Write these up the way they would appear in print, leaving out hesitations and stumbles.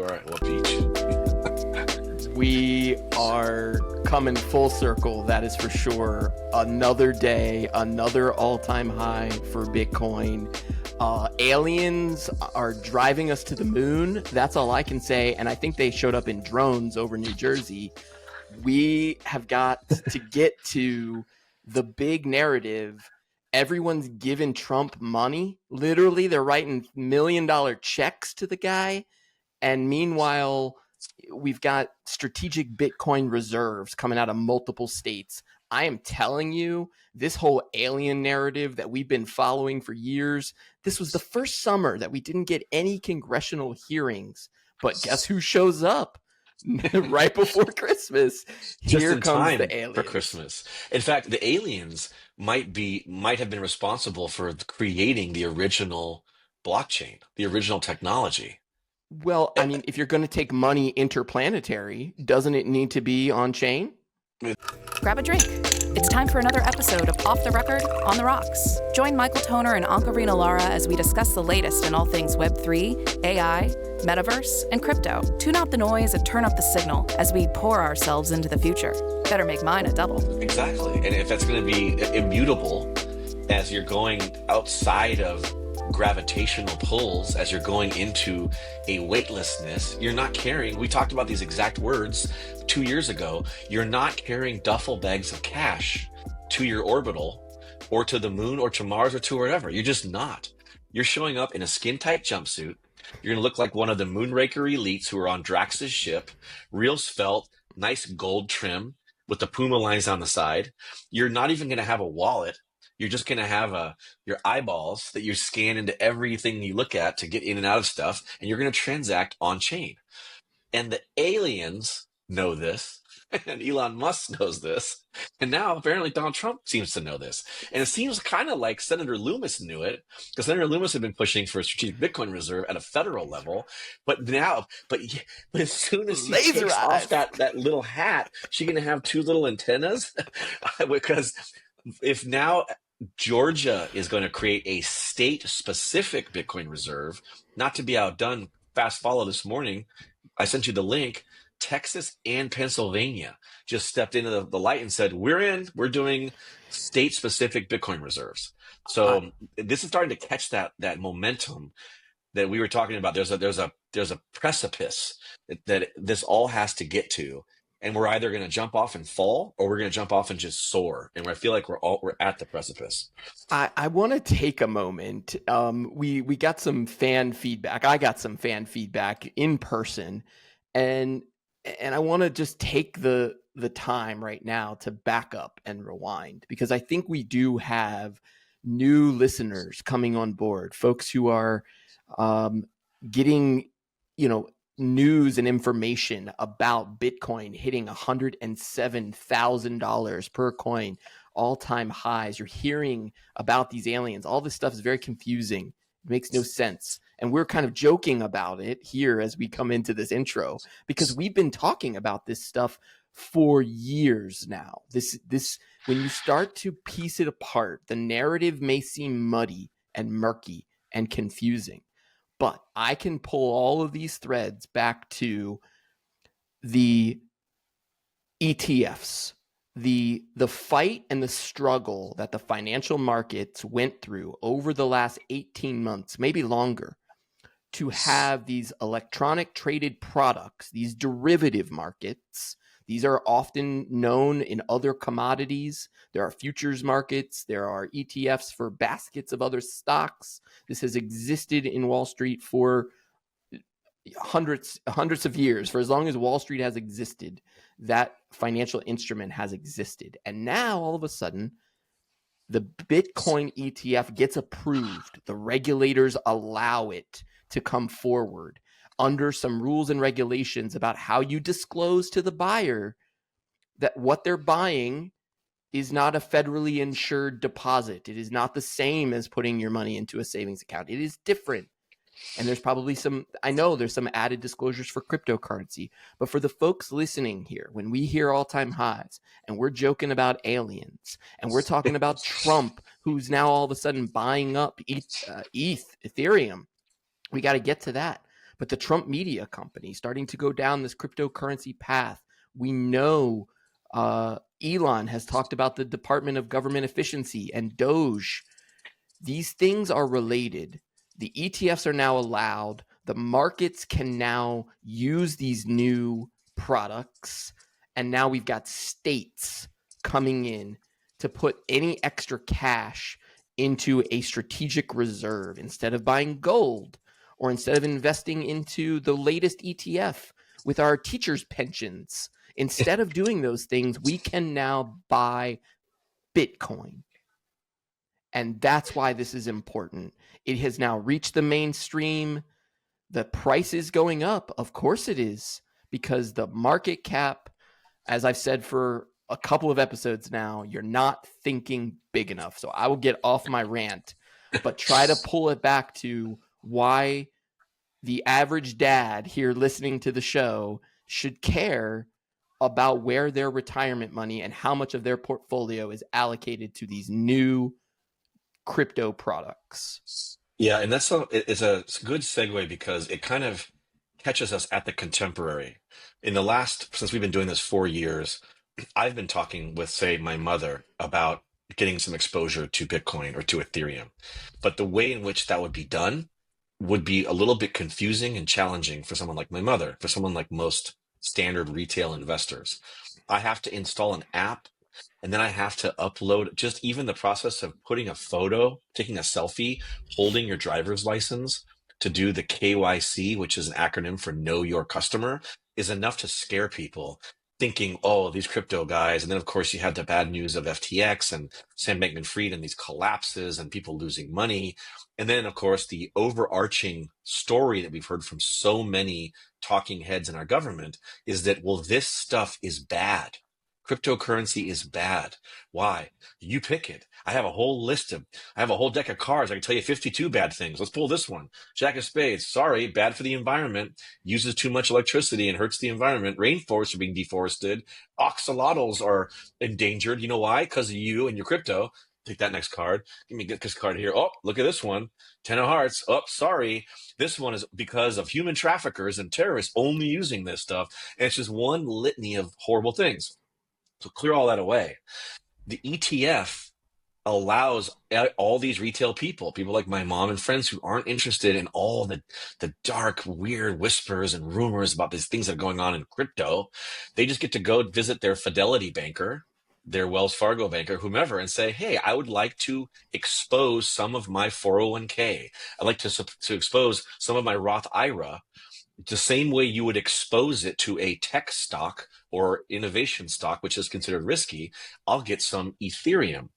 are at what beach? We are coming full circle, that is for sure. Another day, another all-time high for Bitcoin. Aliens are driving us to the moon. That's all I can say. And I think they showed up in drones over New Jersey. We have got to get to the big narrative. Everyone's giving Trump money. Literally, they're writing $1 million checks to the guy. And meanwhile, we've got strategic Bitcoin reserves coming out of multiple states. I am telling you, this whole alien narrative that we've been following for years, this was the first summer that we didn't get any congressional hearings. But guess who shows up right before Christmas? Just Here in comes time the aliens. for Christmas. In fact, the aliens might have been responsible for creating the original blockchain, the original technology. Well, I mean, if you're going to take money interplanetary, doesn't it need to be on chain? Grab a drink. It's time for another episode of Off the Record on the Rocks. Join Michael Toner and Ankarina Lara as we discuss the latest in all things Web3, AI, metaverse, and crypto. Tune out the noise and turn up the signal as we pour ourselves into the future. Better make mine a double. Exactly. And if that's going to be immutable as you're going outside of gravitational pulls, as you're going into a weightlessness, you're not carrying, we talked about these exact words 2 years ago, you're not carrying duffel bags of cash to your orbital or to the moon or to Mars or to wherever. You're just not. You're showing up in a skin-tight jumpsuit. You're going to look like one of the Moonraker elites who are on Drax's ship, real svelte, nice gold trim with the Puma lines on the side. You're not even going to have a wallet. You're just going to have your eyeballs that you scan into everything you look at to get in and out of stuff, and you're going to transact on chain. And the aliens know this, and Elon Musk knows this, and now apparently Donald Trump seems to know this. And it seems kind of like Senator Loomis knew it, because Senator Loomis had been pushing for a strategic Bitcoin reserve at a federal level. But as soon as she takes off that little hat, she's going to have two little antennas, because if now Georgia is going to create a state-specific Bitcoin reserve, not to be outdone, fast follow this morning, I sent you the link, Texas and Pennsylvania just stepped into the light and said, we're doing state-specific Bitcoin reserves. So this is starting to catch that momentum that we were talking about. There's a precipice that this all has to get to. And we're either going to jump off and fall, or we're going to jump off and just soar. And I feel like we're at the precipice. I want to take a moment. We got some fan feedback. I got some fan feedback in person, and I want to just take the time right now to back up and rewind, because I think we do have new listeners coming on board, folks who are getting, news and information about Bitcoin hitting $107,000 per coin, all-time highs. You're hearing about these aliens. All this stuff is very confusing. It makes no sense. And we're kind of joking about it here as we come into this intro, because we've been talking about this stuff for years now. This when you start to piece it apart, the narrative may seem muddy and murky and confusing. But I can pull all of these threads back to the ETFs, the fight and the struggle that the financial markets went through over the last 18 months, maybe longer, to have these electronic traded products, these derivative markets. These are often known in other commodities. There are futures markets. There are ETFs for baskets of other stocks. This has existed in Wall Street for hundreds of years. For as long as Wall Street has existed, that financial instrument has existed. And now, all of a sudden, the Bitcoin ETF gets approved. The regulators allow it to come forward under some rules and regulations about how you disclose to the buyer that what they're buying is not a federally insured deposit. It is not the same as putting your money into a savings account. It is different. And there's probably some added disclosures for cryptocurrency. But for the folks listening here, when we hear all-time highs and we're joking about aliens and we're talking about Trump, who's now all of a sudden buying up Ethereum, we got to get to that. but the Trump media company starting to go down this cryptocurrency path. We know Elon has talked about the Department of Government Efficiency and Doge. These things are related. The ETFs are now allowed. The markets can now use these new products. And now we've got states coming in to put any extra cash into a strategic reserve instead of buying gold or instead of investing into the latest ETF with our teachers' pensions. Instead of doing those things, we can now buy Bitcoin. And that's why this is important. It has now reached the mainstream. The price is going up. Of course it is, because the market cap, as I've said for a couple of episodes now, you're not thinking big enough. So I will get off my rant, but try to pull it back to why the average dad here listening to the show should care about where their retirement money and how much of their portfolio is allocated to these new crypto products. Yeah, and it's a good segue because it kind of catches us at the contemporary. Since we've been doing this 4 years, I've been talking with, say, my mother about getting some exposure to Bitcoin or to Ethereum. But the way in which that would be done would be a little bit confusing and challenging for someone like my mother, for someone like most standard retail investors. I have to install an app, and then I have to upload just even the process of putting a photo, taking a selfie, holding your driver's license to do the KYC, which is an acronym for Know Your Customer, is enough to scare people thinking, oh, these crypto guys. And then, of course, you had the bad news of FTX and Sam Bankman-Fried and these collapses and people losing money. And then, of course, the overarching story that we've heard from so many talking heads in our government is that, well, this stuff is bad. Cryptocurrency is bad. Why? You pick it. I have a whole deck of cards. I can tell you 52 bad things. Let's pull this one. Jack of spades. Sorry, bad for the environment. Uses too much electricity and hurts the environment. Rainforests are being deforested. Axolotls are endangered. You know why? Because of you and your crypto. Take that next card. Give me this card here. Oh, look at this one. 10 of hearts. Oh, sorry. This one is because of human traffickers and terrorists only using this stuff. And it's just one litany of horrible things. So clear all that away. The ETF allows all these retail people like my mom and friends who aren't interested in all the dark, weird whispers and rumors about these things that are going on in crypto. They just get to go visit their Fidelity banker, their Wells Fargo banker, whomever, and say, hey, I would like to expose some of my 401k. I'd like to expose some of my Roth IRA the same way you would expose it to a tech stock or innovation stock, which is considered risky. I'll get some Ethereum.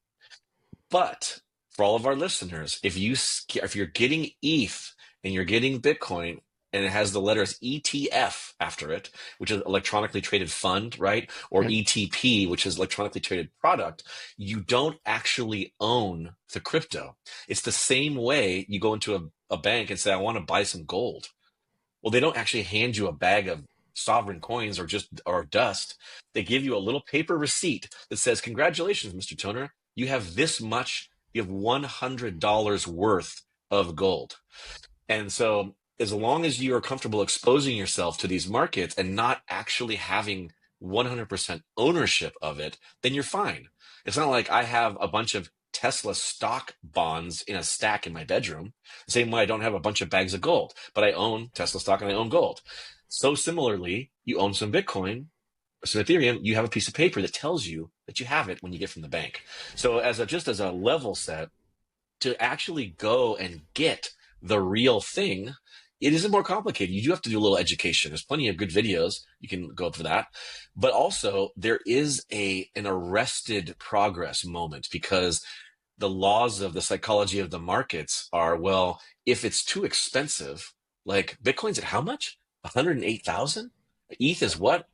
But for all of our listeners, if you're getting ETH and you're getting Bitcoin and it has the letters ETF after it, which is electronically traded fund, right? Or ETP, which is electronically traded product, you don't actually own the crypto. It's the same way you go into a bank and say, I want to buy some gold. Well, they don't actually hand you a bag of sovereign coins or dust. They give you a little paper receipt that says, congratulations, Mr. Toner, you have this much, you have $100 worth of gold. And so as long as you are comfortable exposing yourself to these markets and not actually having 100% ownership of it, then you're fine. It's not like I have a bunch of Tesla stock bonds in a stack in my bedroom, the same way I don't have a bunch of bags of gold, but I own Tesla stock and I own gold. So similarly, you own some Bitcoin, some Ethereum, you have a piece of paper that tells you that you have it when you get from the bank. So just as a level set, to actually go and get the real thing, it isn't more complicated. You do have to do a little education. There's plenty of good videos. You can go for that. But also there is an arrested progress moment, because the laws of the psychology of the markets are, well, if it's too expensive, like Bitcoin's at how much? 108,000? ETH is what?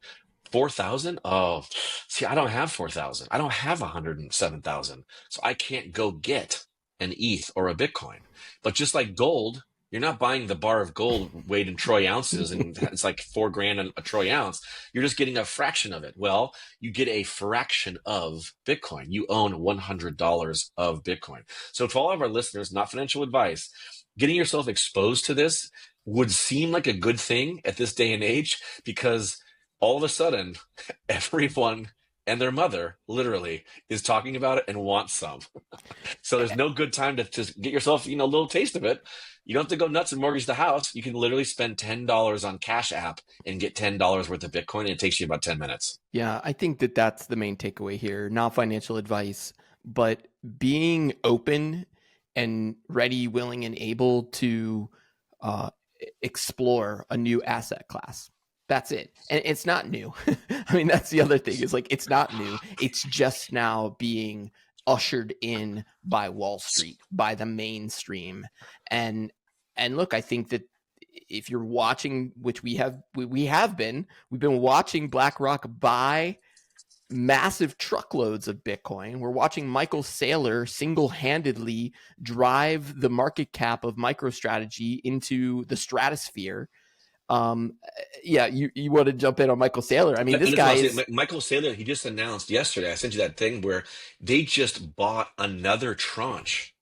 4,000? Oh, see, I don't have 4,000. I don't have 107,000. So I can't go get an ETH or a Bitcoin. But just like gold, you're not buying the bar of gold weighed in troy ounces and it's like $4,000 a troy ounce. You're just getting a fraction of it. Well, you get a fraction of Bitcoin. You own $100 of Bitcoin. So to all of our listeners, not financial advice, getting yourself exposed to this, would seem like a good thing at this day and age, because all of a sudden, everyone and their mother literally is talking about it and wants some. So there's no good time to just get yourself, a little taste of it. You don't have to go nuts and mortgage the house. You can literally spend $10 on Cash App and get $10 worth of Bitcoin, and it takes you about 10 minutes. Yeah, I think that that's the main takeaway here. Not financial advice, but being open and ready, willing, and able to explore a new asset class. That's it. And it's not new. I mean, that's the other thing, is like, it's not new. It's just now being ushered in by Wall Street, by the mainstream. And look, I think that if you're watching, which we've been watching BlackRock buy massive truckloads of Bitcoin. We're watching Michael Saylor single-handedly drive the market cap of MicroStrategy into the stratosphere. Yeah, you want to jump in on Michael Saylor? I mean, this guy is Michael Saylor. He just announced yesterday. I sent you that thing where they just bought another tranche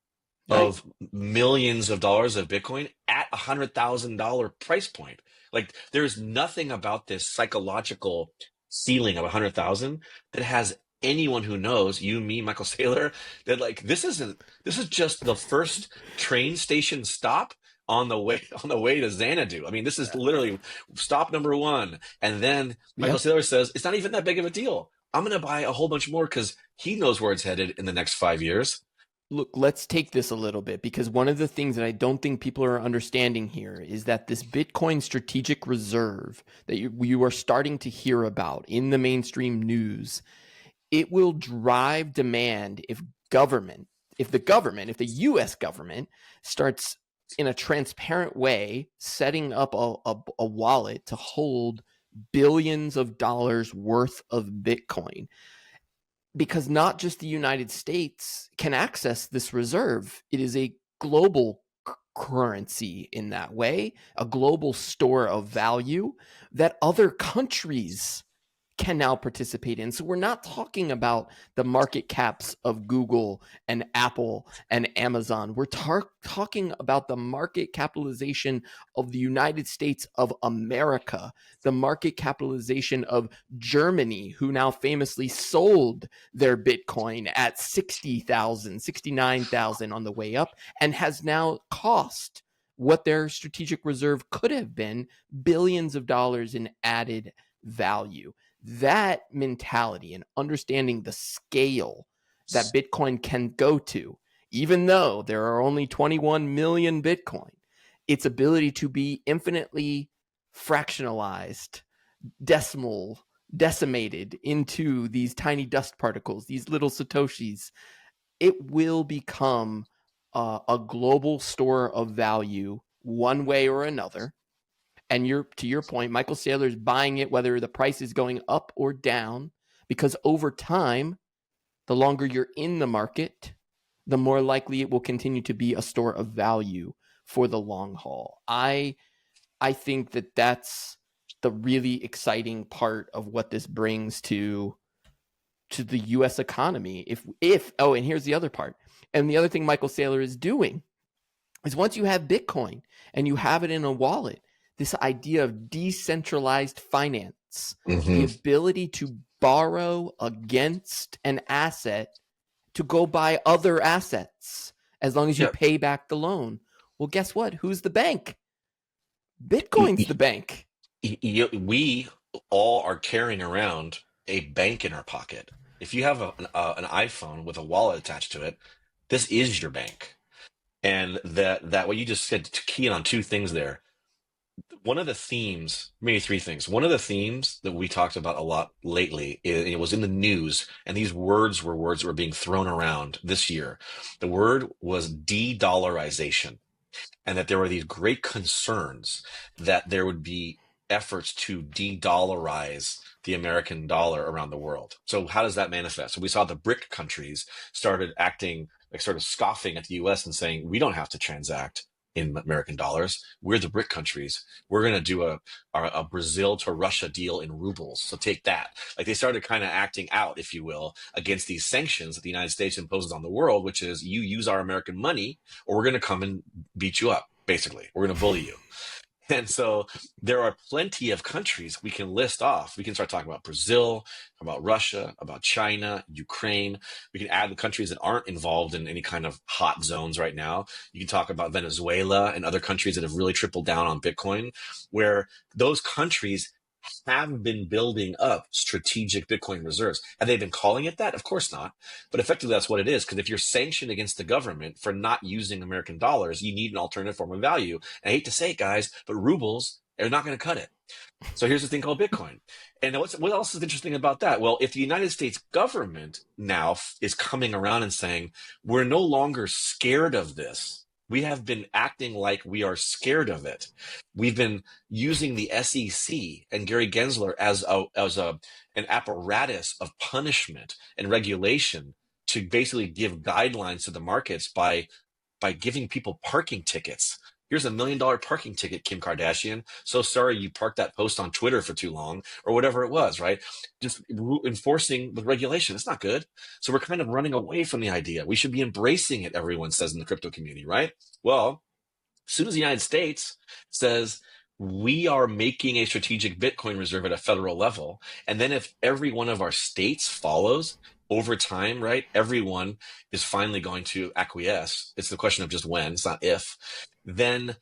of millions of dollars of Bitcoin at $100,000 price point. Like, there's nothing about this psychological ceiling of 100,000 that has anyone who knows, you, me, Michael Saylor, that like this is just the first train station stop on the way to Xanadu. I mean, this is literally stop number one. And then Michael Saylor says, it's not even that big of a deal. I'm going to buy a whole bunch more because he knows where it's headed in the next 5 years. Look, let's take this a little bit, because one of the things that I don't think people are understanding here is that this Bitcoin strategic reserve that you are starting to hear about in the mainstream news, it will drive demand if the US government starts in a transparent way setting up a wallet to hold billions of dollars worth of Bitcoin. Because not just the United States can access this reserve. It is a global currency in that way, a global store of value that other countries can now participate in. So we're not talking about the market caps of Google and Apple and Amazon. We're talking about the market capitalization of the United States of America, the market capitalization of Germany, who now famously sold their Bitcoin at 60,000, 69,000 on the way up, and has now cost what their strategic reserve could have been, billions of dollars in added value. That mentality and understanding the scale that Bitcoin can go to, even though there are only 21 million Bitcoin, its ability to be infinitely fractionalized, decimated into these tiny dust particles, these little Satoshis, it will become a global store of value one way or another. And to your point, Michael Saylor is buying it whether the price is going up or down, because over time, the longer you're in the market, the more likely it will continue to be a store of value for the long haul. I think that that's the really exciting part of what this brings to the U.S. economy. And here's the other part. And the other thing Michael Saylor is doing is, once you have Bitcoin and you have it in a wallet, this idea of decentralized finance, the ability to borrow against an asset to go buy other assets as long as you pay back the loan. Well, guess what? Who's the bank? Bitcoin's the bank. We all are carrying around a bank in our pocket. If you have an iPhone with a wallet attached to it, this is your bank. And that what you just said, to key in on two things there. One of the themes, maybe three things. One of the themes that we talked about a lot lately, it was in the news, and these words were words that were being thrown around this year. The word was de-dollarization, and that there were these great concerns that there would be efforts to de-dollarize the American dollar around the world. So how does that manifest? So we saw the BRIC countries started acting like sort of scoffing at the US and saying, we don't have to transact in American dollars. We're the BRIC countries. We're going to do a Brazil to Russia deal in rubles. So take that. Like, they started kind of acting out, if you will, against these sanctions that the United States imposes on the world, which is, you use our American money or we're going to come and beat you up, basically. We're going to bully you. And so there are plenty of countries we can list off. We can start talking about Brazil, about Russia, about China, Ukraine. We can add the countries that aren't involved in any kind of hot zones right now. You can talk about Venezuela and other countries that have really tripled down on Bitcoin, where those countries have been building up strategic Bitcoin reserves. Have they been calling it that? Of course not. But effectively, that's what it is. Because if you're sanctioned against the government for not using American dollars, you need an alternative form of value. And I hate to say it, guys, but rubles are not going to cut it. So here's the thing called Bitcoin. And what else is interesting about that? Well, if the United States government now is coming around and saying, we're no longer scared of this. We have been acting like we are scared of it. We've been using the SEC and Gary Gensler as an apparatus of punishment and regulation to basically give guidelines to the markets by giving people parking tickets. Here's $1 million parking ticket, Kim Kardashian. So sorry you parked that post on Twitter for too long, or whatever it was, right? Just enforcing with regulation. It's not good. So we're kind of running away from the idea. We should be embracing it, everyone says in the crypto community, right? Well, as soon as the United States says we are making a strategic Bitcoin reserve at a federal level, and then if every one of our states follows, over time, right, everyone is finally going to acquiesce. It's the question of just when, it's not if. Then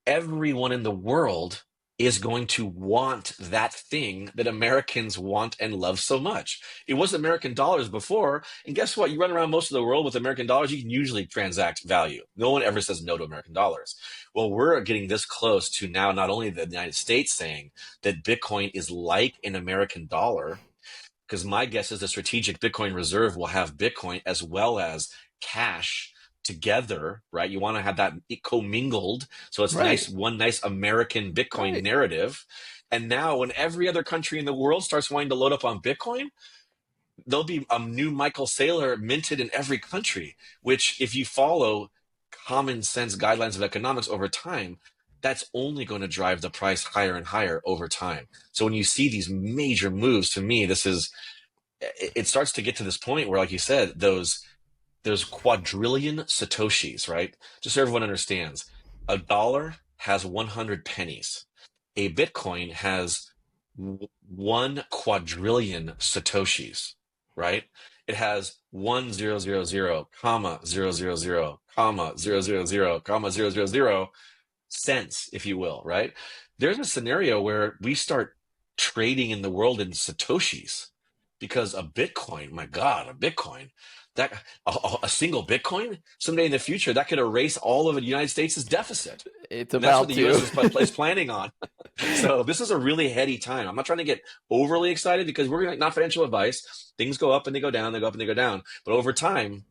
everyone in the world is going to want that thing that Americans want and love so much. It was American dollars before, and guess what? You run around most of the world with American dollars, you can usually transact value. No one ever says no to American dollars. Well, we're getting this close to now not only the United States saying that Bitcoin is like an American dollar, because my guess is the strategic Bitcoin reserve will have Bitcoin as well as cash together, right? You want to have that commingled. So it's nice, one nice American Bitcoin narrative. And now when every other country in the world starts wanting to load up on Bitcoin, there'll be a new Michael Saylor minted in every country, which if you follow common sense guidelines of economics over time, that's only going to drive the price higher and higher over time. So when you see these major moves, to me, it starts to get to this point where, like you said, those quadrillion Satoshis, right? Just so everyone understands, a dollar has 100 pennies. A Bitcoin has 1 quadrillion Satoshis, right? It has 1000, comma 000, comma 000, comma 000 cents, if you will, right? There's a scenario where we start trading in the world in Satoshis because a Bitcoin, my God, a Bitcoin, that a single Bitcoin someday in the future that could erase all of the United States' deficit. It's and about that's what the U.S. is planning on. So this is a really heady time. I'm not trying to get overly excited because we're not financial advice. Things go up and they go down, they go up and they go down. But over time,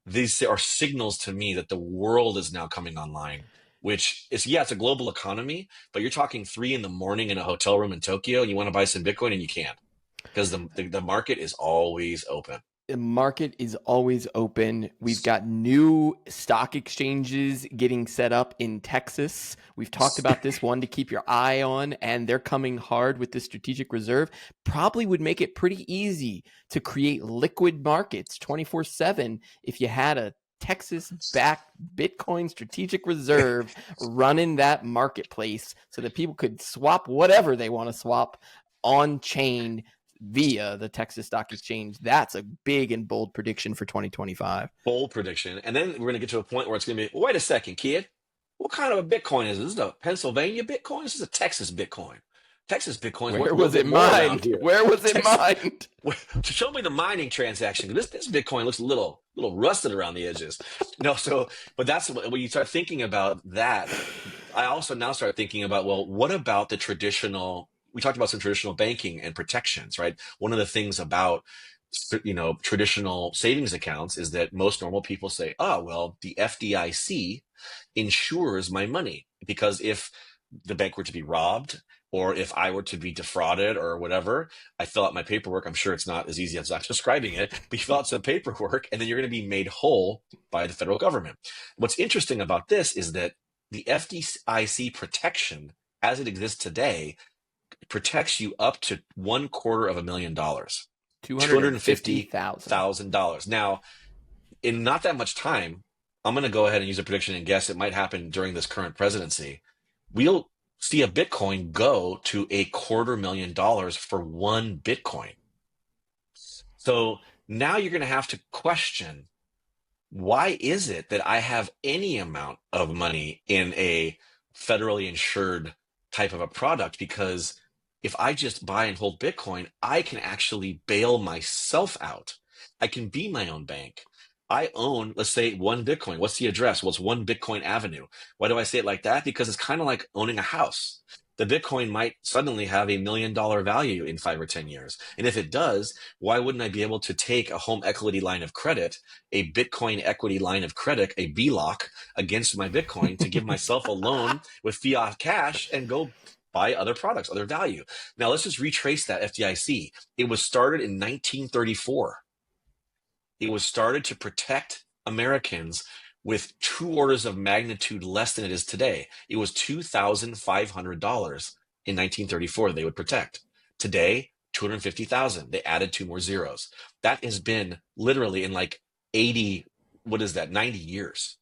these are signals to me that the world is now coming online, which is, it's a global economy, but you're talking 3 a.m. in a hotel room in Tokyo and you want to buy some Bitcoin and you can't because the market is always open. The market is always open. We've got new stock exchanges getting set up in Texas. We've talked about this one to keep your eye on, and they're coming hard with the strategic reserve. Probably would make it pretty easy to create liquid markets 24/7 if you had a Texas-backed Bitcoin strategic reserve running that marketplace so that people could swap whatever they want to swap on-chain via the Texas Stock Exchange. That's a big and bold prediction for 2025. Bold prediction. And then we're going to get to a point where it's going to be, wait a second, kid. What kind of a Bitcoin is this? This is a Pennsylvania Bitcoin? This is a Texas Bitcoin. Texas Bitcoin. Where was it mined? Where was it mined? Show me the mining transaction. This Bitcoin looks a little rusted around the edges. No, but that's when you start thinking about that. I also now start thinking about, well, what about the traditional? We talked about some traditional banking and protections, right? One of the things about, traditional savings accounts is that most normal people say, oh, well, the F.D.I.C. insures my money because if the bank were to be robbed or if I were to be defrauded or whatever, I fill out my paperwork. I'm sure it's not as easy as I'm describing it, but you fill out some paperwork and then you're going to be made whole by the federal government. What's interesting about this is that the F.D.I.C. protection as it exists today protects you up to $250,000. $250,000. Now, in not that much time, I'm going to go ahead and use a prediction and guess it might happen during this current presidency. We'll see a Bitcoin go to $250,000 for one Bitcoin. So now you're going to have to question, why is it that I have any amount of money in a federally insured type of a product? Because if I just buy and hold Bitcoin, I can actually bail myself out. I can be my own bank. I own, let's say, one Bitcoin. What's the address? Well, it's One Bitcoin Avenue. Why do I say it like that? Because it's kind of like owning a house. The Bitcoin might suddenly have $1 million value in 5 or 10 years. And if it does, why wouldn't I be able to take a home equity line of credit, a Bitcoin equity line of credit, a B-lock against my Bitcoin to give myself a loan with fiat cash and go buy other products, other value? Now, let's just retrace that FDIC. It was started in 1934. It was started to protect Americans with 2 orders of magnitude less than it is today. It was $2,500 in 1934 they would protect. Today, $250,000. They added 2 more zeros. That has been literally in like 80, 90 years.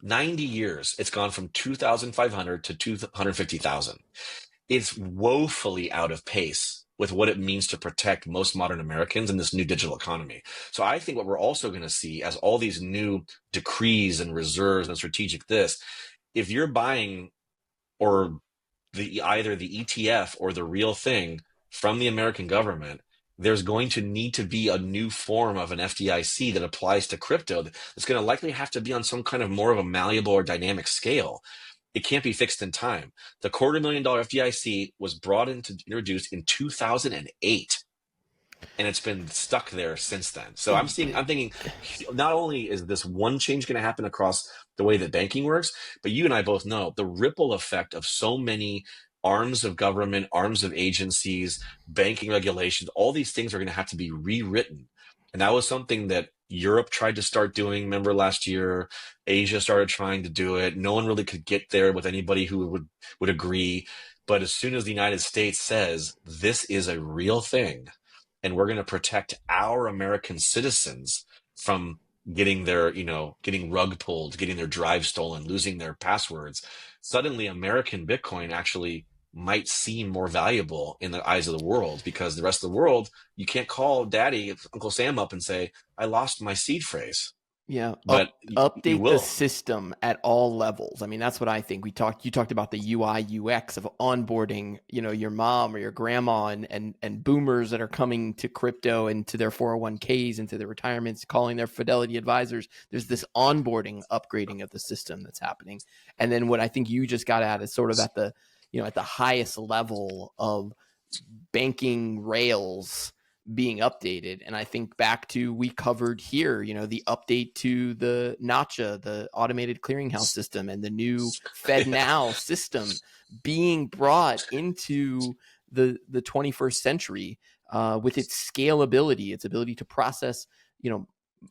90 years, it's gone from 2,500 to 250,000. It's woefully out of pace with what it means to protect most modern Americans in this new digital economy. So I think what we're also going to see as all these new decrees and reserves and strategic this, if you're buying or either the ETF or the real thing from the American government, there's going to need to be a new form of an FDIC that applies to crypto. That's going to likely have to be on some kind of more of a malleable or dynamic scale. It can't be fixed in time. The $250,000 FDIC was introduced in 2008, and it's been stuck there since then. So I'm thinking, not only is this one change going to happen across the way that banking works, but you and I both know the ripple effect of so many arms of government, arms of agencies, banking regulations, all these things are going to have to be rewritten. And that was something that Europe tried to start doing, remember last year. Asia started trying to do it. No one really could get there with anybody who would agree. But as soon as the United States says, this is a real thing, and we're going to protect our American citizens from getting getting rug pulled, getting their drive stolen, losing their passwords, suddenly American Bitcoin actually might seem more valuable in the eyes of the world, because the rest of the world, you can't call Daddy, Uncle Sam up and say, I lost my seed phrase. Yeah, but update the system at all levels. I mean, that's what I think. You talked about the UI UX of onboarding, your mom or your grandma and boomers that are coming to crypto and to their 401ks and to their retirements, calling their Fidelity advisors. There's this onboarding, upgrading of the system that's happening. And then what I think you just got at is sort of at the highest level of banking rails being updated. And I think back to, we covered here, the update to the NACHA, the automated clearinghouse system, and the new FedNow system being brought into the 21st century with its scalability, its ability to process,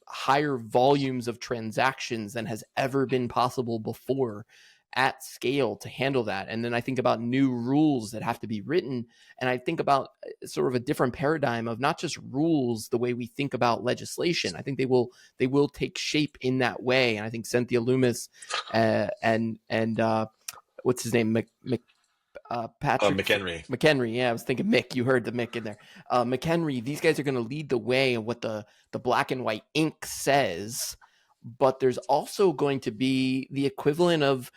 higher volumes of transactions than has ever been possible before at scale to handle that. And then I think about new rules that have to be written. And I think about sort of a different paradigm of not just rules the way we think about legislation. I think they will take shape in that way. And I think Cynthia Loomis and what's his name? Patrick McHenry. Yeah, I was thinking Mick. You heard the Mick in there. McHenry, these guys are going to lead the way in what the black and white ink says. But there's also going to be the equivalent of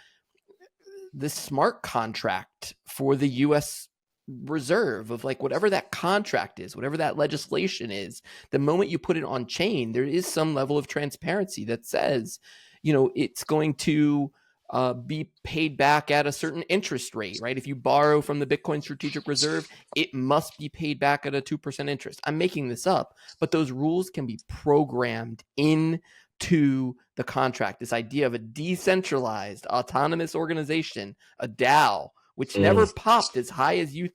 the smart contract for the U.S. Reserve, of like whatever that contract is, whatever that legislation is. The moment you put it on chain, there is some level of transparency that says, it's going to be paid back at a certain interest rate, right? If you borrow from the Bitcoin Strategic Reserve, it must be paid back at a 2% interest. I'm making this up, but those rules can be programmed into the contract. This idea of a decentralized autonomous organization, a DAO, which never popped as high as you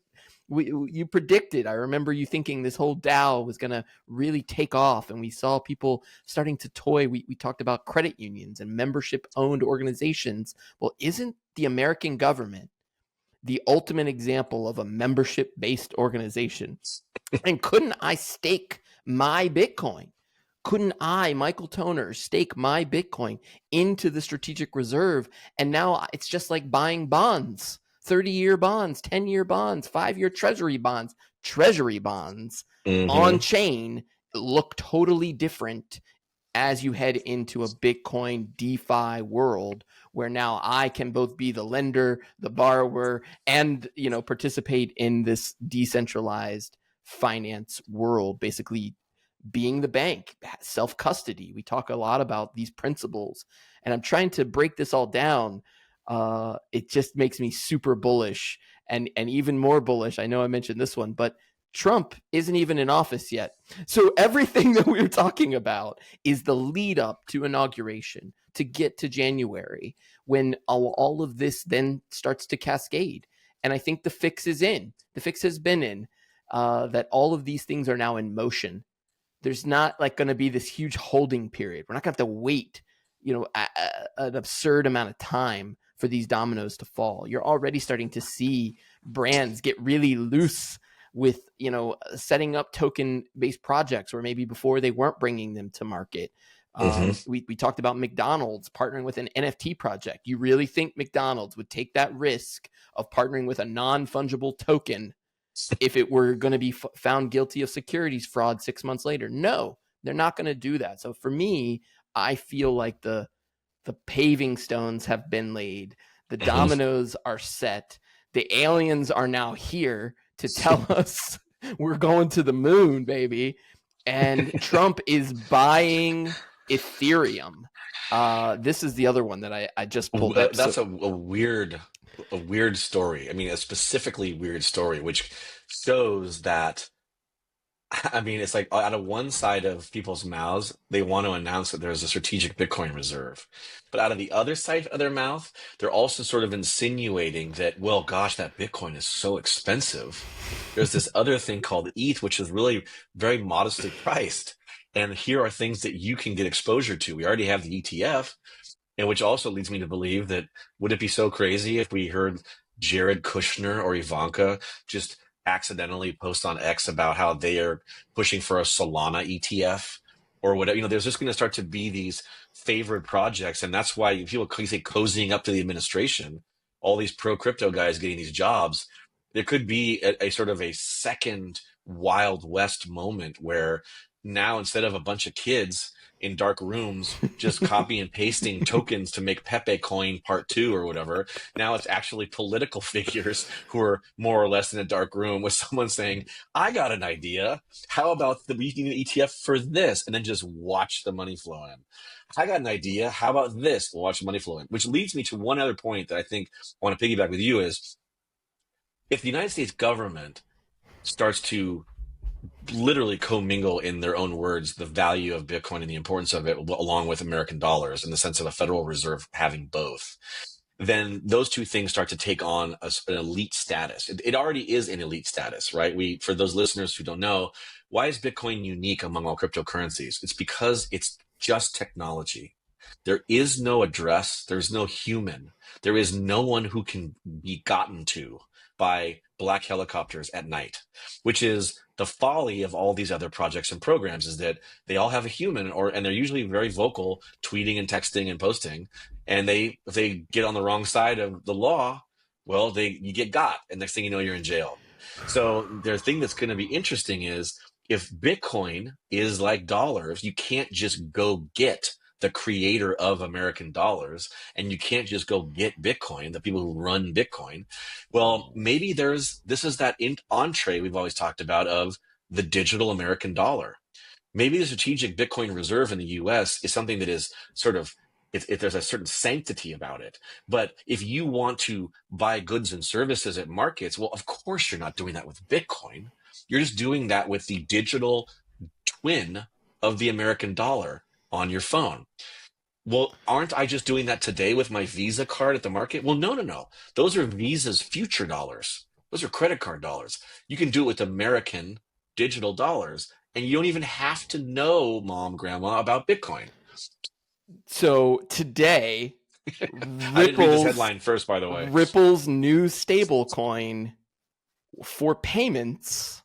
predicted. I remember you thinking this whole DAO was going to really take off, and we saw people starting to toy. We talked about credit unions and membership-owned organizations. Well, isn't the American government the ultimate example of a membership-based organization? And couldn't I stake my Bitcoin? Couldn't I, Michael Toner, stake my Bitcoin into the strategic reserve? And now it's just like buying bonds. 30-year bonds, 10-year bonds, 5-year treasury bonds Mm-hmm. on chain look totally different as you head into a Bitcoin DeFi world, where now I can both be the lender, the borrower, and participate in this decentralized finance world, basically being the bank, self-custody. We talk a lot about these principles, and I'm trying to break this all down. It just makes me super bullish, and even more bullish. I know I mentioned this one, but Trump isn't even in office yet. So everything that we're talking about is the lead up to inauguration, to get to January, when all of this then starts to cascade. And I think the fix is in. The fix has been in, that all of these things are now in motion. There's not like going to be this huge holding period. We're not going to have to wait, an absurd amount of time for these dominoes to fall. You're already starting to see brands get really loose with, setting up token-based projects where maybe before they weren't bringing them to market. We talked about McDonald's partnering with an NFT project. You really think McDonald's would take that risk of partnering with a non-fungible token if it were going to be found guilty of securities fraud 6 months later? No, they're not going to do that. So for me, I feel like the paving stones have been laid. The dominoes are set. The aliens are now here to tell us we're going to the moon, baby. And Trump is buying Ethereum. This is the other one that I just pulled up. That's a weird story. I mean, a specifically weird story, which shows that, I mean, it's like out of one side of people's mouths, they want to announce that there's a strategic Bitcoin reserve. But out of the other side of their mouth, they're also sort of insinuating that, well, gosh, that Bitcoin is so expensive. There's this other thing called ETH, which is really very modestly priced. And here are things that you can get exposure to. We already have the ETF, and which also leads me to believe that, would it be so crazy if we heard Jared Kushner or Ivanka just accidentally post on X about how they are pushing for a Solana ETF or whatever? There's just going to start to be these favored projects. And that's why people say cozying up to the administration, all these pro crypto guys getting these jobs. There could be a sort of a second Wild West moment where now, instead of a bunch of kids in dark rooms just copy and pasting tokens to make Pepe Coin Part 2 or whatever, now it's actually political figures who are more or less in a dark room with someone saying, I got an idea. How about we need an ETF for this? And then just watch the money flow in. I got an idea. How about this? We'll watch the money flow in. Which leads me to one other point that I think I want to piggyback with you is, if the United States government starts to literally commingle, in their own words, the value of Bitcoin and the importance of it along with American dollars, in the sense of a Federal Reserve having both, then those two things start to take on an elite status. It already is an elite status, right? For those listeners who don't know, why is Bitcoin unique among all cryptocurrencies? It's because it's just technology. There is no address. There's no human. There is no one who can be gotten to by black helicopters at night, which is the folly of all these other projects and programs, is that they all have a human, and they're usually very vocal, tweeting and texting and posting. And if they get on the wrong side of the law, well, you get got, and next thing you know, you're in jail. So the thing that's going to be interesting is, if Bitcoin is like dollars, you can't just go get the creator of American dollars, and you can't just go get Bitcoin, the people who run Bitcoin. Well, maybe this is that entree we've always talked about of the digital American dollar. Maybe the strategic Bitcoin reserve in the US is something that is sort of, if there's a certain sanctity about it. But if you want to buy goods and services at markets, well, of course you're not doing that with Bitcoin. You're just doing that with the digital twin of the American dollar on your phone. Well, aren't I just doing that today with my Visa card at the market? Well, no. Those are Visa's future dollars. Those are credit card dollars. You can do it with American digital dollars, and you don't even have to know, Mom, Grandma, about Bitcoin. So today, I didn't read this headline first, by the way. Ripple's new stablecoin for payments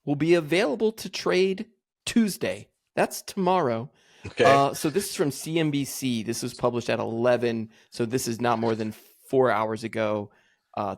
will be available to trade Tuesday. That's tomorrow. Okay. So this is from CNBC. This was published at 11. So this is not more than 4 hours ago.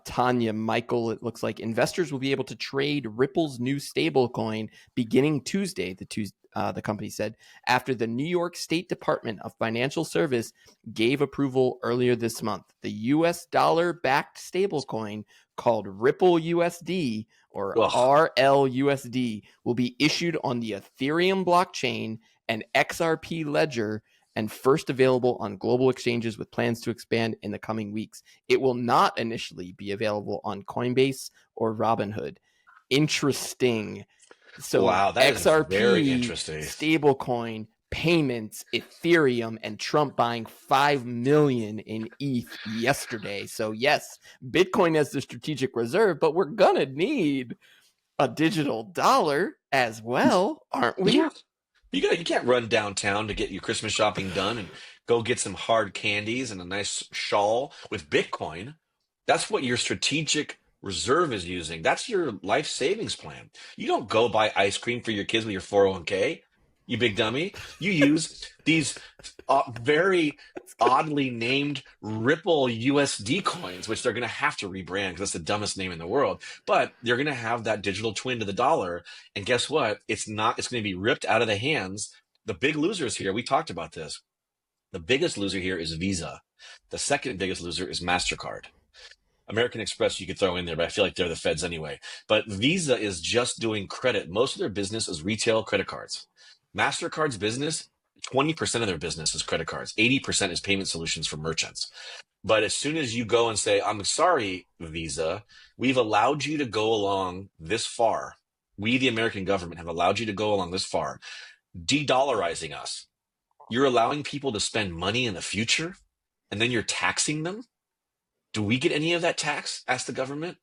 Tanya Michael, it looks like investors will be able to trade Ripple's new stablecoin beginning Tuesday, the company said, after the New York State Department of Financial Service gave approval earlier this month. The US dollar-backed stablecoin called Ripple USD, or Ugh. RLUSD, will be issued on the Ethereum blockchain and XRP ledger and first available on global exchanges with plans to expand in the coming weeks. It will not initially be available on Coinbase or Robinhood. Interesting. So Wow, that is very XRP, interesting. stablecoin, payments, Ethereum, and Trump buying 5 million in ETH yesterday. So yes, Bitcoin as the strategic reserve, but we're going to need a digital dollar as well, aren't we? Yeah. You can't run downtown to get your Christmas shopping done and go get some hard candies and a nice shawl with Bitcoin. That's what your strategic reserve is using. That's your life savings plan. You don't go buy ice cream for your kids with your 401k, you big dummy. You use these very oddly named Ripple USD coins, which they're going to have to rebrand because that's the dumbest name in the world. But they're going to have that digital twin to the dollar. And guess what? It's going to be ripped out of the hands. The big losers here, we talked about this. The biggest loser here is Visa. The second biggest loser is Mastercard. American Express you could throw in there, but I feel like they're the feds anyway. But Visa is just doing credit. Most of their business is retail credit cards. Mastercard's business, 20% of their business is credit cards. 80% is payment solutions for merchants. But as soon as you go and say, I'm sorry, Visa, we've allowed you to go along this far. We, the American government, have allowed you to go along this far, de-dollarizing us. You're allowing people to spend money in the future, and then you're taxing them? Do we get any of that tax? Asked the government.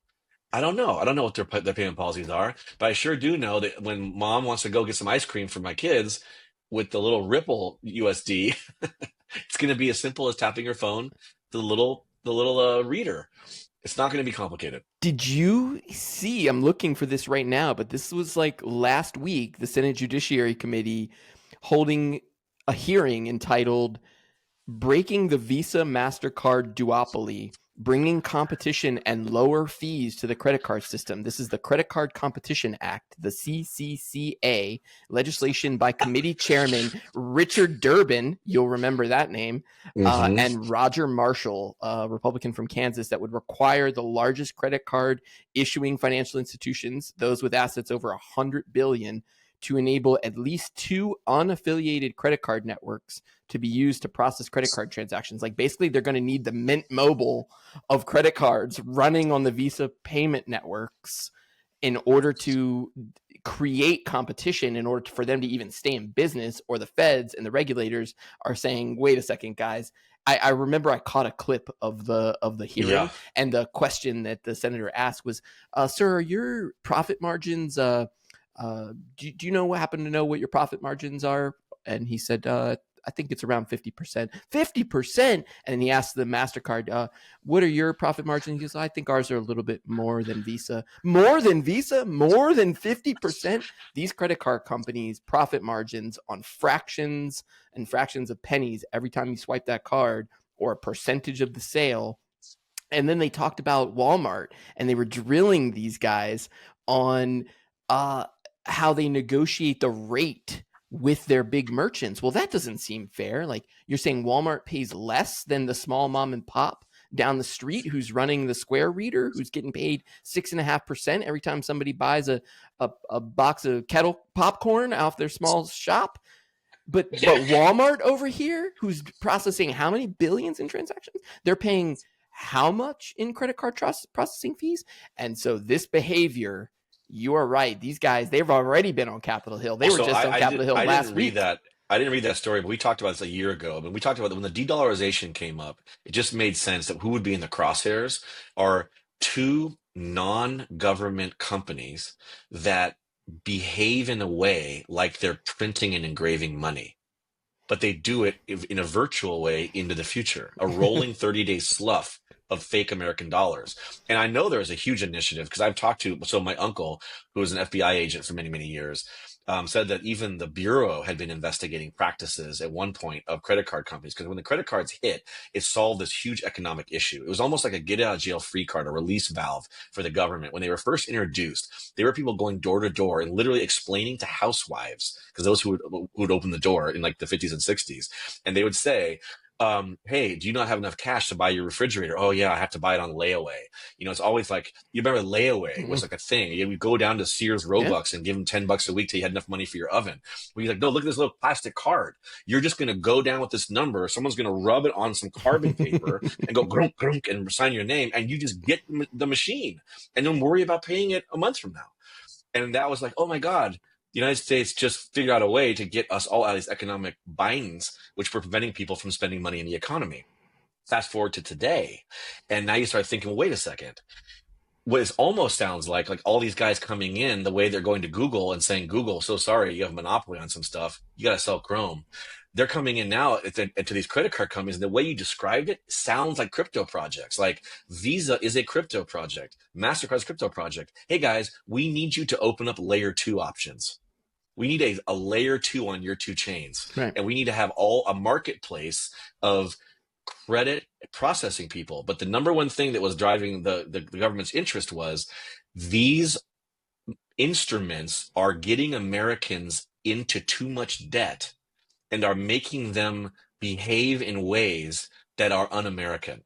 I don't know. I don't know what their payment policies are, but I sure do know that when mom wants to go get some ice cream for my kids with the little Ripple USD, it's going to be as simple as tapping your phone to the little reader. It's not going to be complicated. Did you see? I'm looking for this right now, but this was like last week, the Senate Judiciary Committee holding a hearing entitled "Breaking the Visa Mastercard Duopoly, Bringing Competition and Lower Fees to the Credit Card System." This is the Credit Card Competition Act, the CCCA, legislation by committee chairman Richard Durbin, you'll remember that name, and Roger Marshall, a Republican from Kansas, that would require the largest credit card issuing financial institutions, those with assets over $100 billion, to enable at least 2 unaffiliated credit card networks to be used to process credit card transactions. Like basically they're going to need the Mint Mobile of credit cards running on the Visa payment networks in order to create competition, in order for them to even stay in business, or the feds and the regulators are saying, wait a second, guys. I remember I caught a clip of the hearing, and the question that the senator asked was, sir, are your profit margins, do you happen to know what your profit margins are? And he said, I think it's around 50%. 50%? And then he asked the MasterCard, what are your profit margins? He goes, I think ours are a little bit more than Visa. More than Visa? More than 50%? These credit card companies' profit margins on fractions and fractions of pennies every time you swipe that card, or a percentage of the sale. And then they talked about Walmart, and they were drilling these guys on how they negotiate the rate with their big merchants. Well, that doesn't seem fair. Like, you're saying Walmart pays less than the small mom and pop down the street who's running the Square reader, who's getting paid 6.5% every time somebody buys a box of kettle popcorn off their small shop. But Walmart over here, who's processing how many billions in transactions, they're paying how much in credit card processing fees? And so this behavior, you are right. These guys, they've already been on Capitol Hill. They were just on Capitol Hill last week. I didn't read that story, but we talked about this a year ago. But we talked about that when the de-dollarization came up. It just made sense that who would be in the crosshairs are 2 non-government companies that behave in a way like they're printing and engraving money, but they do it in a virtual way into the future, a rolling 30-day slough of fake American dollars. And I know there is a huge initiative because I've talked to, so my uncle, who was an FBI agent for many, many years, said that even the Bureau had been investigating practices at one point of credit card companies. Because when the credit cards hit, it solved this huge economic issue. It was almost like a get out of jail free card, a release valve for the government. When they were first introduced, there were people going door to door and literally explaining to housewives, because those who would open the door in like the 50s and 60s, and they would say, hey, do you not have enough cash to buy your refrigerator? Oh yeah, I have to buy it on layaway. It's always like, you remember layaway was like a thing. You would go down to Sears Roebucks and give them $10 a week till you had enough money for your oven. Well, you're like, no, look at this little plastic card. You're just going to go down with this number. Someone's going to rub it on some carbon paper and go grunk, grunk, and sign your name. And you just get the machine and don't worry about paying it a month from now. And that was like, oh my God. The United States just figured out a way to get us all out of these economic bindings, which were preventing people from spending money in the economy. Fast forward to today, and now you start thinking, well, wait a second. What it almost sounds like all these guys coming in, the way they're going to Google and saying, Google, so sorry, you have a monopoly on some stuff. You got to sell Chrome. They're coming in now to these credit card companies. And the way you described it sounds like crypto projects. Like Visa is a crypto project. Mastercard's crypto project. Hey guys, we need you to open up layer 2 options. We need a layer 2 on your 2 chains. Right. And we need to have a marketplace of credit processing people. But the number one thing that was driving the government's interest was these instruments are getting Americans into too much debt and are making them behave in ways that are un-American.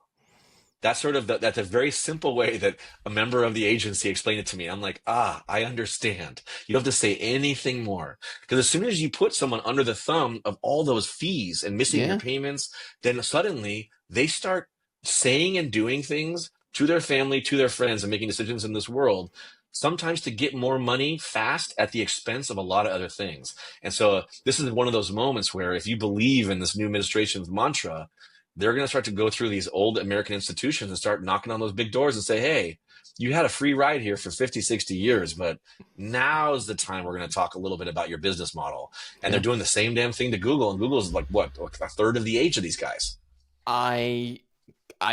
That's that's a very simple way that a member of the agency explained it to me. I'm like, I understand. You don't have to say anything more. Because as soon as you put someone under the thumb of all those fees and missing your payments, then suddenly they start saying and doing things to their family, to their friends, and making decisions in this world, sometimes to get more money fast at the expense of a lot of other things. And so this is one of those moments where if you believe in this new administration's mantra, they're going to start to go through these old American institutions and start knocking on those big doors and say, hey, you had a free ride here for 50, 60 years, but now's the time we're going to talk a little bit about your business model. And they're doing the same damn thing to Google. And Google's like, what, a third of the age of these guys? I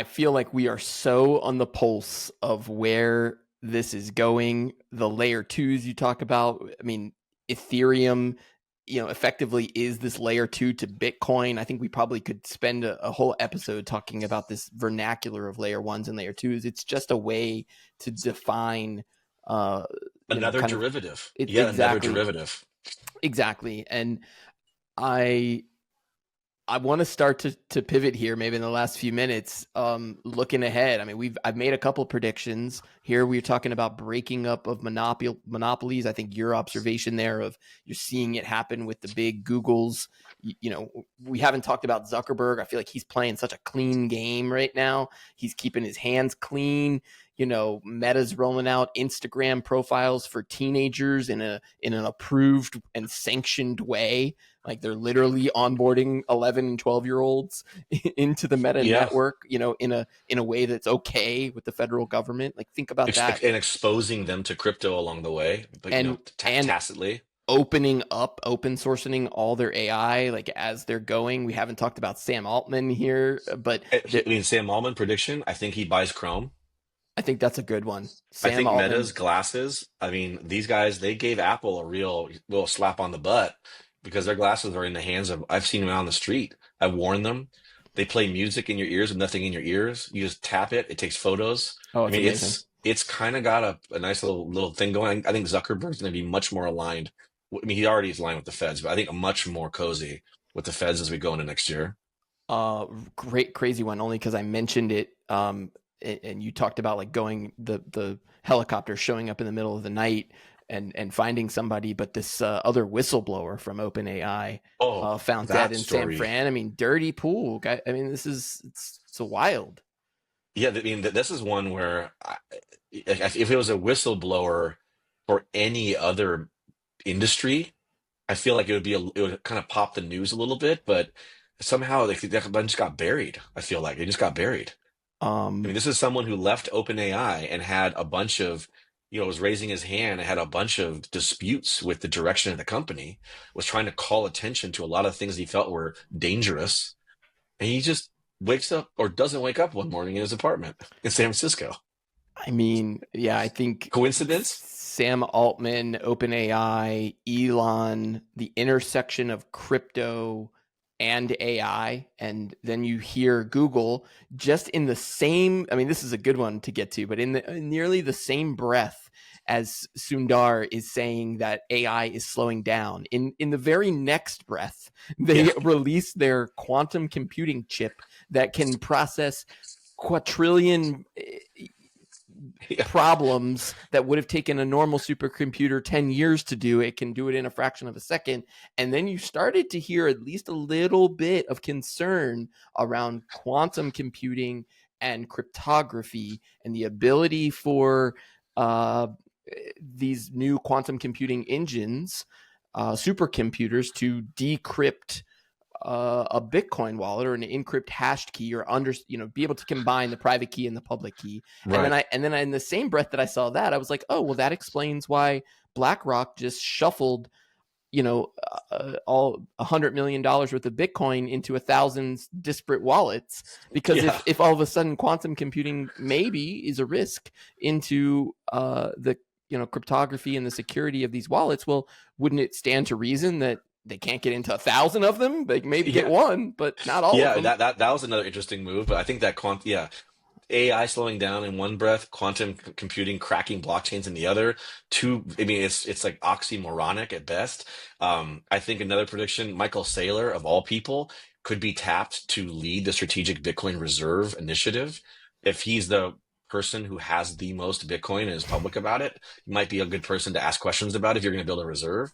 feel like we are so on the pulse of where this is going. The layer 2s you talk about, I mean, Ethereum, effectively is this layer 2 to Bitcoin. I think we probably could spend a whole episode talking about this vernacular of layer 1s and layer 2s. It's just a way to define another derivative. Exactly. Another derivative. Exactly. And I want to start to pivot here, maybe in the last few minutes, looking ahead. I mean, I've made a couple predictions here. We're talking about breaking up of monopolies. I think your observation there of you're seeing it happen with the big Googles. We haven't talked about Zuckerberg. I feel like he's playing such a clean game right now. He's keeping his hands clean. Meta's rolling out Instagram profiles for teenagers in an approved and sanctioned way. Like they're literally onboarding 11 and 12-year-olds into the Meta network, in a way that's okay with the federal government. Like think about that. And exposing them to crypto along the way, but and tacitly. Open sourcing all their AI, like as they're going. We haven't talked about Sam Altman here, but Sam Altman prediction, I think he buys Chrome. I think that's a good one. I think Altman. Meta's glasses, I mean, these guys, they gave Apple a real little slap on the butt because their glasses are in the hands of, I've seen them out on the street. I've worn them. They play music in your ears with nothing in your ears. You just tap it. It takes photos. Oh, I mean, it's kind of got a nice little thing going. I think Zuckerberg's going to be much more aligned. I mean, he already is aligned with the feds, but I think much more cozy with the feds as we go into next year. Great, crazy one, only because I mentioned it. And you talked about like going the helicopter showing up in the middle of the night and finding somebody, but this other whistleblower from OpenAI found dead in San Fran. I mean, dirty pool guy. I mean, it's wild. Yeah, I mean, this is one where if it was a whistleblower for any other industry, I feel like it would kind of pop the news a little bit, but somehow they just got buried. I feel like they just got buried. I mean, this is someone who left OpenAI and had a bunch of, was raising his hand and had a bunch of disputes with the direction of the company, was trying to call attention to a lot of things he felt were dangerous. And he just wakes up or doesn't wake up one morning in his apartment in San Francisco. I mean, yeah, I think Coincidence? Sam Altman, OpenAI, Elon, the intersection of crypto and AI, and then you hear Google just in the same, I mean, this is a good one to get to, but in nearly the same breath as Sundar is saying that AI is slowing down. In the very next breath, they release their quantum computing chip that can process quadrillion problems that would have taken a normal supercomputer 10 years to do. It can do it in a fraction of a second. And then you started to hear at least a little bit of concern around quantum computing and cryptography and the ability for these new quantum computing engines, supercomputers, to decrypt a Bitcoin wallet or an encrypt hashed key, or be able to combine the private key and the public key. Right. And then in the same breath that I saw that, I was like, oh, well, that explains why BlackRock just shuffled, all $100 million worth of Bitcoin into 1,000 disparate wallets, because if all of a sudden quantum computing maybe is a risk into the cryptography and the security of these wallets, well, wouldn't it stand to reason that they can't get into 1,000 of them? They maybe get one, but not all of them. Yeah, that was another interesting move. But I think that AI slowing down in one breath, quantum computing cracking blockchains in the other. It's like oxymoronic at best. I think another prediction: Michael Saylor, of all people, could be tapped to lead the Strategic Bitcoin Reserve Initiative. If he's the person who has the most Bitcoin and is public about it, he might be a good person to ask questions about if you're going to build a reserve.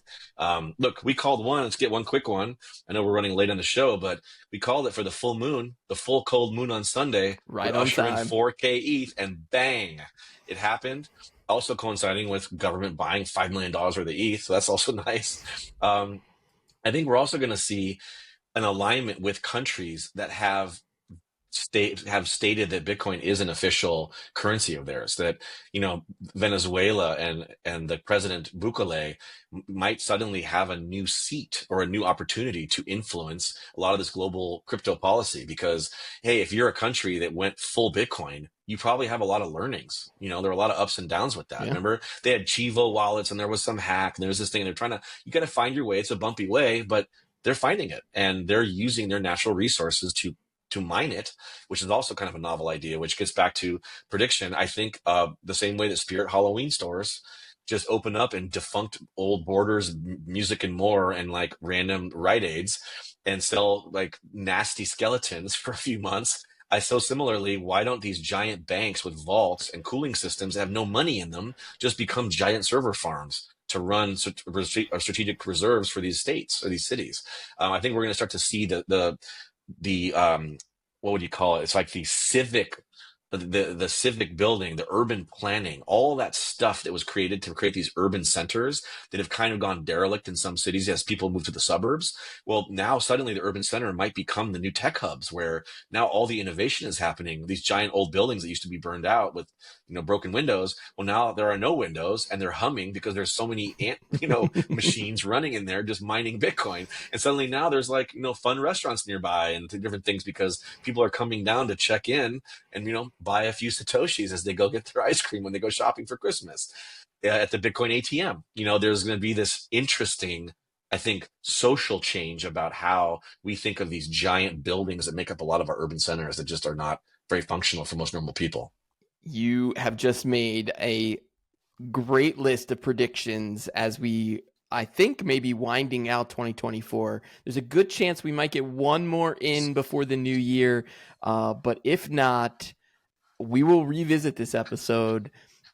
Look, we called one. Let's get one quick one. I know we're running late on the show, but we called it for the full moon, the full cold moon on Sunday. Right on time. In 4K ETH, and bang, it happened. Also coinciding with government buying $5 million worth of ETH, so that's also nice. I think we're also going to see an alignment with countries that have stated that Bitcoin is an official currency of theirs, that Venezuela and the President Bukele might suddenly have a new seat or a new opportunity to influence a lot of this global crypto policy. Because, hey, if you're a country that went full Bitcoin, you probably have a lot of learnings. There are a lot of ups and downs with that. Yeah. Remember, they had Chivo wallets and there was some hack and there was this thing, and you got to find your way. It's a bumpy way, but they're finding it, and they're using their natural resources to mine it, which is also kind of a novel idea, which gets back to prediction. I think the same way that Spirit Halloween stores just open up and defunct old Borders, Music and More, and like random Rite Aids, and sell like nasty skeletons for a few months. Similarly, why don't these giant banks with vaults and cooling systems that have no money in them just become giant server farms to run strategic reserves for these states or these cities? I think we're going to start to see the what would you call it? It's like the civic building, the urban planning, all that stuff that was created to create these urban centers that have kind of gone derelict in some cities as people move to the suburbs. Well, now suddenly the urban center might become the new tech hubs, where now all the innovation is happening. These giant old buildings that used to be burned out with broken windows, well, now there are no windows and they're humming because there's so many machines running in there just mining Bitcoin. And suddenly now there's fun restaurants nearby and different things because people are coming down to check in and buy a few Satoshis as they go get their ice cream when they go shopping for Christmas at the Bitcoin ATM. There's going to be this interesting, I think, social change about how we think of these giant buildings that make up a lot of our urban centers that just are not very functional for most normal people. You have just made a great list of predictions as we, I think, maybe winding out 2024. There's a good chance we might get one more in before the new year. But if not, we will revisit this episode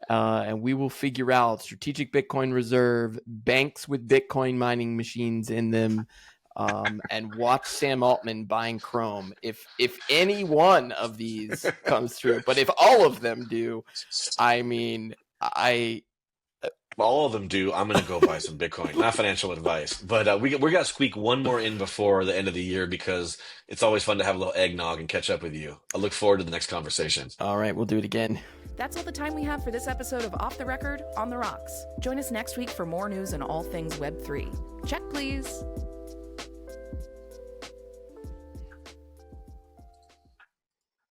and we will figure out Strategic Bitcoin Reserve, banks with Bitcoin mining machines in them, and watch Sam Altman buying Chrome. If any one of these comes through, but if all of them do, all of them do, I'm going to go buy some Bitcoin. Not financial advice, but we got to squeak one more in before the end of the year because it's always fun to have a little eggnog and catch up with you. I look forward to the next conversation. All right, we'll do it again. That's all the time we have for this episode of Off the Record on the Rocks. Join us next week for more news on all things Web3. Check, please.